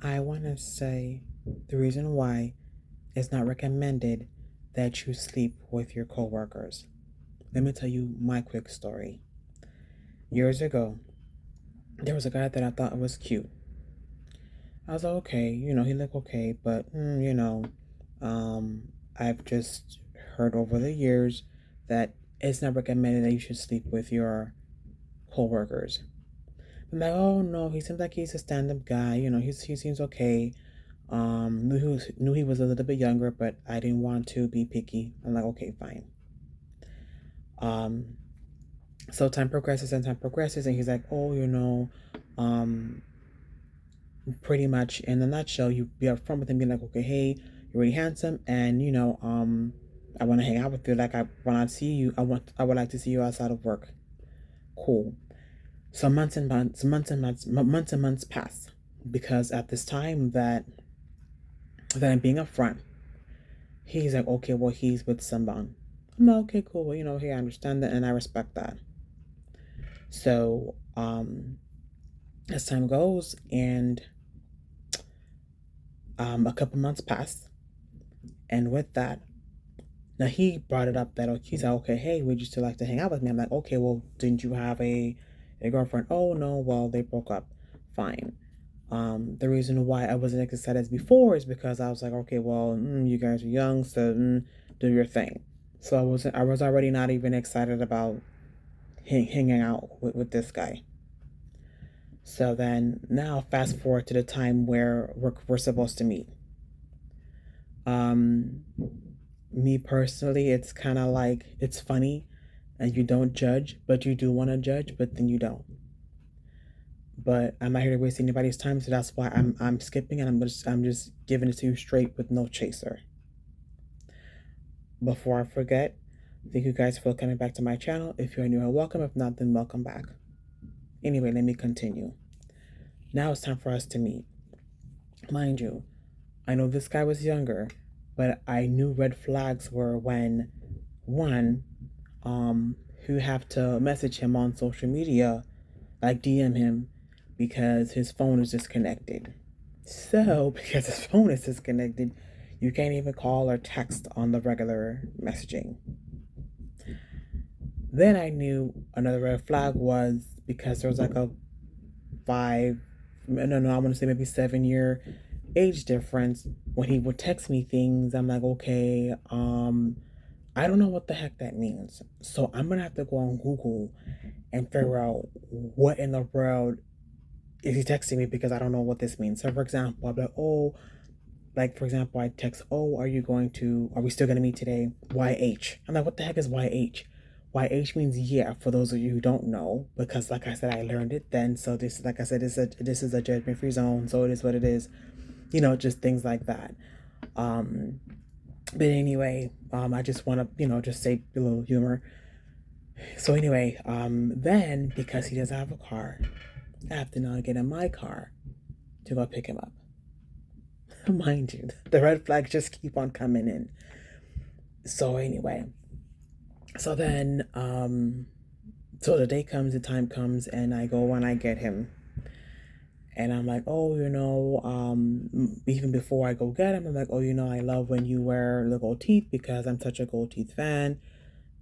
I want to say the reason why it's not recommended that you sleep with your coworkers. Let me tell you my quick story. Years ago, there was a guy that I thought was cute. I was like, okay, he looked okay, but um, I've just heard over the years that it's not recommended that you should sleep with your coworkers. I'm like, oh no, he seems like he's a stand-up guy. He seems okay. Knew he was a little bit younger, but I didn't want to be picky. I'm like, okay, fine. Um, so time progresses, and he's like, oh, um, pretty much in a nutshell, you be upfront with him, be like, okay, hey, you're really handsome, and I want to hang out with you. Like, when I see you, I would like to see you outside of work. Cool. So months and months pass because at this time that I'm being upfront, he's like, okay, well, he's with someone. I'm like, okay, cool. Well, hey, I understand that and I respect that. So, as time goes and a couple months pass, and with that, now he brought it up that he's like, okay, hey, would you still like to hang out with me? I'm like, okay, well, didn't you have a girlfriend? Oh no, well, they broke up. Fine. The reason why I wasn't as excited as before is because I was like, okay, well, you guys are young, so do your thing. So I was already not even excited about hanging out with this guy. So then now fast forward to the time where we're supposed to meet. Um, Me personally, it's kind of like it's funny, and you don't judge, but you do want to judge, but then you don't. But I'm not here to waste anybody's time, so that's why I'm skipping and I'm just giving it to you straight with no chaser. Before I forget, thank you guys for coming back to my channel. If you're new, welcome. If not, then welcome back. Anyway, let me continue. Now it's time for us to meet. Mind you, I know this guy was younger, but I knew red flags were when one, you have to message him on social media, like DM him, because his phone is disconnected. So, because his phone is disconnected, you can't even call or text on the regular messaging. Then I knew another red flag was because there was like a five, no, I want to say maybe 7 year age difference. When he would text me things, I'm like, okay, I don't know what the heck that means. So I'm gonna have to go on Google and figure out what in the world is he texting me because I don't know what this means. So for example, I'll be like, oh, like for example, I text, oh, are we still gonna meet today? YH. I'm like, what the heck is YH? YH means yeah, for those of you who don't know, because like I said, I learned it then. So this, like I said, this is a judgment free zone. So it is what it is. Just things like that. Um, but anyway, I just want to, just say a little humor. So anyway, then because he doesn't have a car, I have to now get in my car to go pick him up. Mind you, the red flags just keep on coming in. So anyway, so then, so the day comes, the time comes, and I go and I get him. And I'm like, oh, even before I go get him, I'm like, oh, I love when you wear the gold teeth because I'm such a gold teeth fan.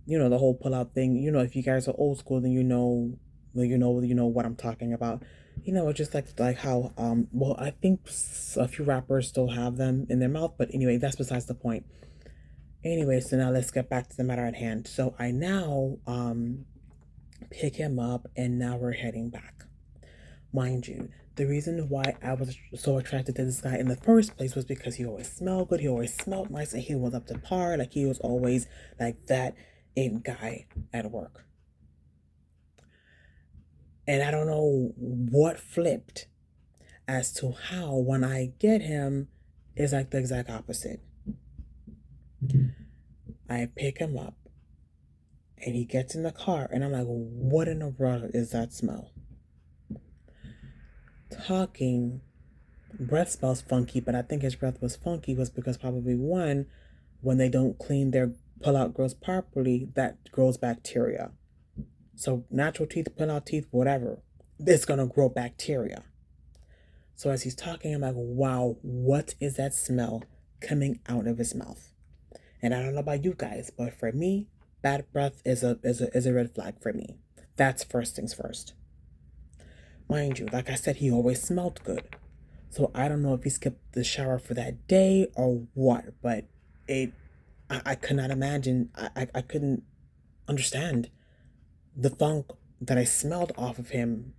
The whole pull out thing. If you guys are old school, then you know what I'm talking about. It's just like how well, I think a few rappers still have them in their mouth, but anyway, that's besides the point. Anyway, so now let's get back to the matter at hand. So I now pick him up, and now we're heading back. Mind you, the reason why I was so attracted to this guy in the first place was because he always smelled good, he always smelled nice, and he was up to par. Like he was always like that in guy at work. And I don't know what flipped as to how when I get him is like the exact opposite. I pick him up and he gets in the car and I'm like, what in the world is that smell? Talking, breath smells funky, but I think his breath was funky was because probably one, when they don't clean their pull out grills properly, that grows bacteria. So natural teeth, pull out teeth, whatever, it's gonna grow bacteria. So as he's talking, I'm like, wow, what is that smell coming out of his mouth? And I don't know about you guys, but for me, bad breath is a red flag for me. That's first things first. Mind you, like I said, he always smelled good. So I don't know if he skipped the shower for that day or what, but it I could not imagine. I couldn't understand the funk that I smelled off of him,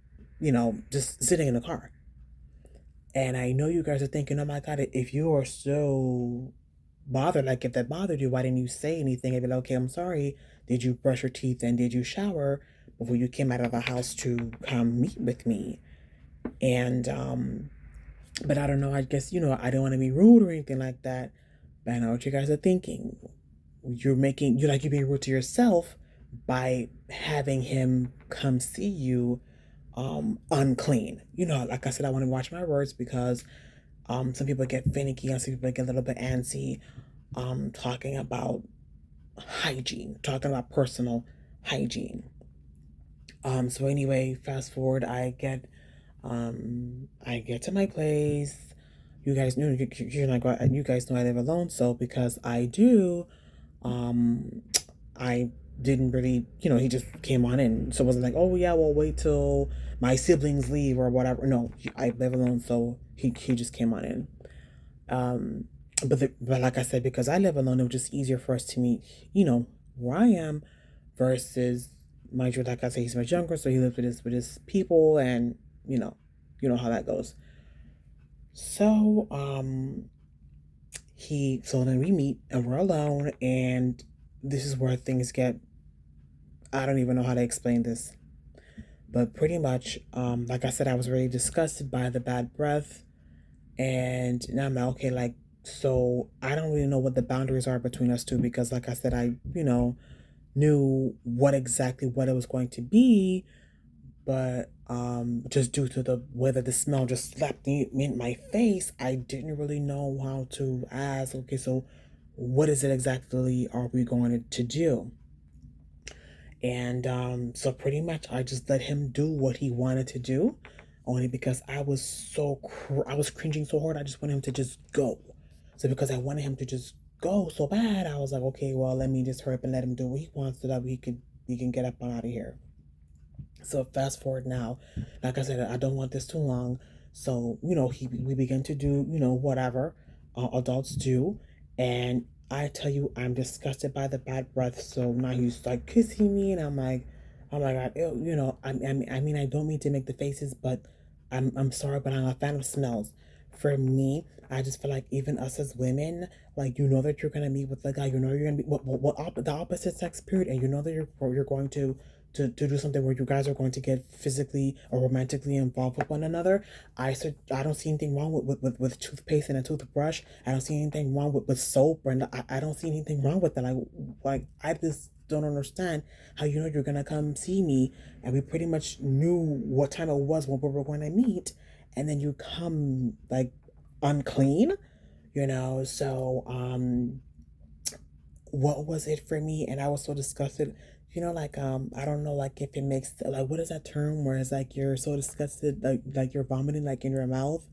just sitting in the car. And I know you guys are thinking, oh my God, if you are so bothered, like if that bothered you, why didn't you say anything? I'd be like, okay, I'm sorry. Did you brush your teeth and did you shower before you came out of the house to come meet with me? And, but I don't know. I guess, I don't want to be rude or anything like that. But I know what you guys are thinking. You're being rude to yourself by having him come see you unclean. Like I said, I want to watch my words because some people get finicky and some people get a little bit antsy talking about hygiene, talking about personal hygiene. So anyway, fast forward, I get to my place. You guys knew you guys know I live alone, so because I do, um, I didn't really, he just came on in. So it wasn't like, oh yeah, we'll wait till my siblings leave or whatever. No, I live alone, so he just came on in. Um, but like I said, because I live alone, it was just easier for us to meet, where I am, versus mind you, like I said, he's much younger, so he lives with his people, and you know how that goes. So so then we meet and we're alone, and this is where things get. I don't even know how to explain this, but pretty much, like I said, I was really disgusted by the bad breath. And now I'm like, okay, like, so I don't really know what the boundaries are between us two because, like I said, I, knew what it was going to be, but just due to the whether the smell just slapped me in my face, I didn't really know how to ask, okay, so what is it exactly are we going to do? And so pretty much I just let him do what he wanted to do, only because I was cringing so hard. I just wanted him to just go. So because I wanted him to just go so bad, I was like, okay, well, let me just hurry up and let him do what he wants so that he can get up and out of here. So fast forward now, like I said, I don't want this too long. So we begin to do whatever adults do, and I tell you, I'm disgusted by the bad breath. So now he's like kissing me, and I'm like, oh my God, ew, I mean, I don't mean to make the faces, but I'm sorry, but I'm a fan of smells. For me, I just feel like even us as women, like that you're gonna meet with the guy, you're gonna be the opposite sex period, and that you're going to do something where you guys are going to get physically or romantically involved with one another. I don't see anything wrong with toothpaste and a toothbrush. I don't see anything wrong with soap, and I don't see anything wrong with that. Like I just don't understand how you're gonna come see me, and we pretty much knew what time it was when we were going to meet, and then you come like unclean, so what was it for me? And I was so disgusted. Like I don't know, like if it makes like what is that term where it's like you're so disgusted, like you're vomiting like in your mouth,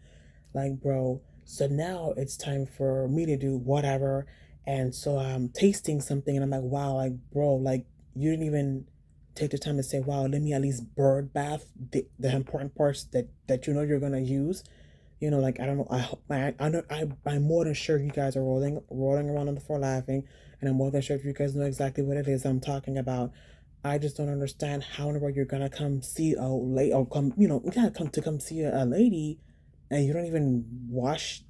like bro. So now it's time for me to do whatever, and so I'm tasting something, and I'm like, wow, like bro, like you didn't even take the time to say, wow, let me at least bird bath the important parts that you're gonna use. Like I don't know. I know. I'm more than sure you guys are rolling around on the floor laughing, and I'm more than sure if you guys know exactly what it is I'm talking about. I just don't understand how in the world you're gonna come see a lady or come, you gotta come see a lady, and you don't even wash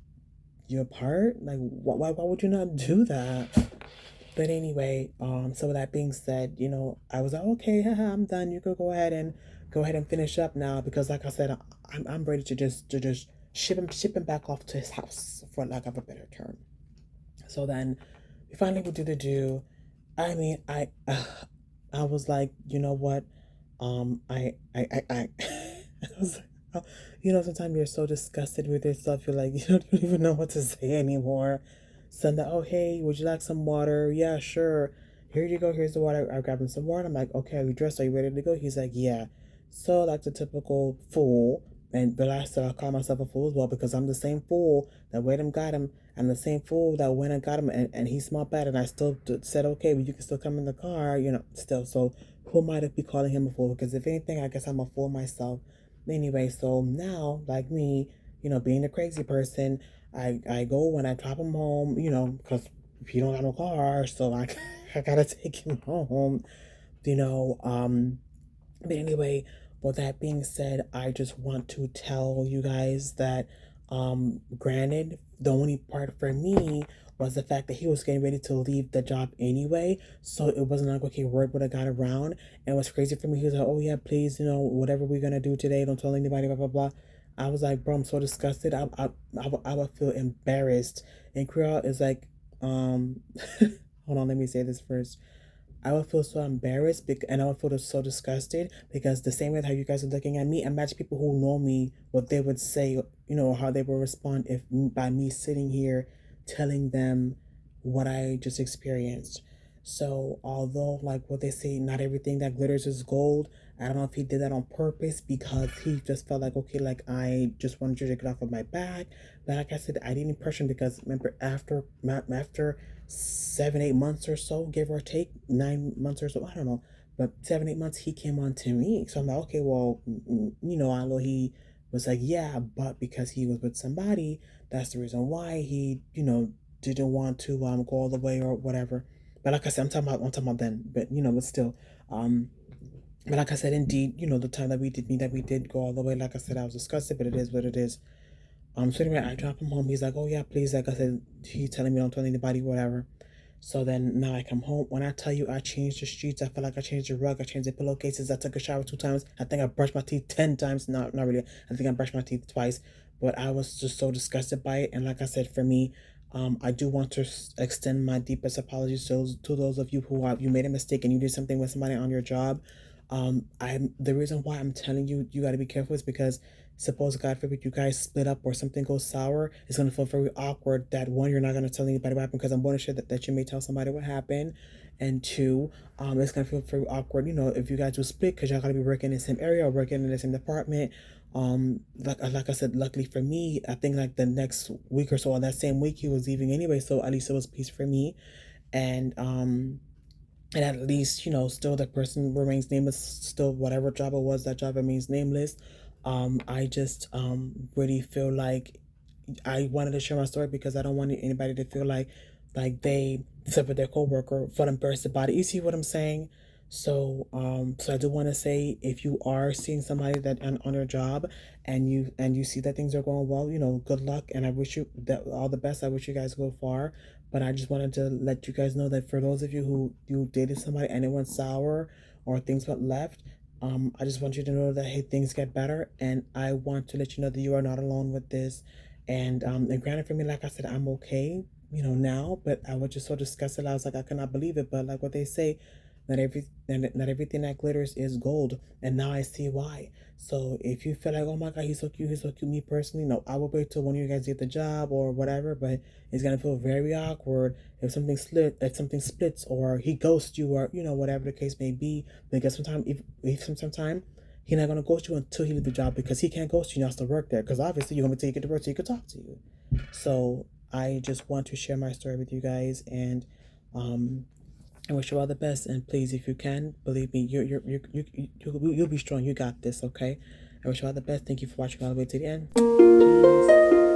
your part. Like, why would you not do that? But anyway, so with that being said, I was like, okay, haha, I'm done. You could go ahead and finish up now because, like I said, I'm ready to just ship him back off to his house, for lack of a better term. So then we finally would do the do. I mean, I was like, you know what? I I was like, sometimes you're so disgusted with yourself, you're like, you don't even know what to say anymore. So that, oh, hey, would you like some water? Yeah, sure. Here you go. Here's the water. I grabbed him some water. I'm like, okay, are you dressed? Are you ready to go? He's like, yeah. So, like the typical fool, but I still call myself a fool as well because I'm the same fool that went and got him. I'm the same fool that went and got him, and he smelled bad, and I still said okay, but you can still come in the car, still. So who might have be calling him a fool? Because if anything, I guess I'm a fool myself. Anyway, so now like me, being the crazy person, I go when I drop him home, because he don't got no car, so I I gotta take him home, you know. But anyway, with that being said, I just want to tell you guys that, granted, the only part for me was the fact that he was getting ready to leave the job anyway. So it wasn't like, okay, word would have got around. And it was crazy for me. He was like, oh, yeah, please, whatever we're going to do today, don't tell anybody, blah, blah, blah. I was like, bro, I'm so disgusted. I would feel embarrassed. And Creole is like, um, hold on, let me say this first. I would feel so embarrassed and I would feel so disgusted because the same way how you guys are looking at me, imagine people who know me, what they would say, how they will respond if by me sitting here telling them what I just experienced. So, although, like what they say, not everything that glitters is gold, I don't know if he did that on purpose because he just felt like, okay, like I just wanted you to get off of my back. But like I said, I didn't impression because remember, after 7, 8 months or so, give or take, 9 months or so, I don't know, but 7, 8 months, he came on to me. So I'm like, okay, well, I know he was like, yeah, but because he was with somebody, that's the reason why he, didn't want to go all the way or whatever. But like I said, I'm talking about then. But but still, um, but like I said, indeed, the time that we did meet, that we did go all the way. Like I said, I was disgusted, but it is what it is. So anyway, I drop him home. He's like, oh yeah, please. Like I said, he's telling me don't tell anybody, whatever. So then now I come home. When I tell you I changed the sheets, I feel like I changed the rug, I changed the pillowcases, I took a shower 2 times. I think I brushed my teeth 10 times. Not really. I think I brushed my teeth twice. But I was just so disgusted by it. And like I said, for me, I do want to extend my deepest apologies to those of you who you made a mistake and you did something with somebody on your job. I'm the reason why I'm telling you you got to be careful is because suppose God forbid you guys split up or something goes sour, it's gonna feel very awkward that one, you're not gonna tell anybody what happened because I'm going to share that you may tell somebody what happened, and two, it's gonna feel very awkward, if you guys do split because y'all gotta be working in the same area or working in the same department. Like I said, luckily for me, I think like the next week or so, or that same week, he was leaving anyway, so at least it was peace for me, and at least still the person remains nameless, still whatever job it was, that job remains nameless. I just really feel like I wanted to share my story because I don't want anybody to feel like they, except for their coworker, felt embarrassed about it. You see what I'm saying? So I do want to say, if you are seeing somebody that on your job and you see that things are going well, good luck, and I wish you that all the best. I wish you guys go far. But I just wanted to let you guys know that for those of you who you dated somebody and it went sour or things went left, I just want you to know that hey, things get better, and I want to let you know that you are not alone with this. And granted, for me, like I said, I'm okay, now. But I was just so disgusted. I was like, I cannot believe it. But like what they say, not everything that glitters is gold. And now I see why. So if you feel like, oh my God, he's so cute, me personally, no, I will wait till one of you guys get the job or whatever. But it's gonna feel very awkward if something splits or he ghosts you or whatever the case may be. Because sometimes if sometimes he's not gonna ghost you until he leaves the job because he can't ghost you. You have to work there because obviously you're gonna take it to work so he could talk to you. So I just want to share my story with you guys, and um, I wish you all the best. And please, if you can, believe me, you'll be strong. You got this, okay? I wish you all the best. Thank you for watching all the way to the end. Peace.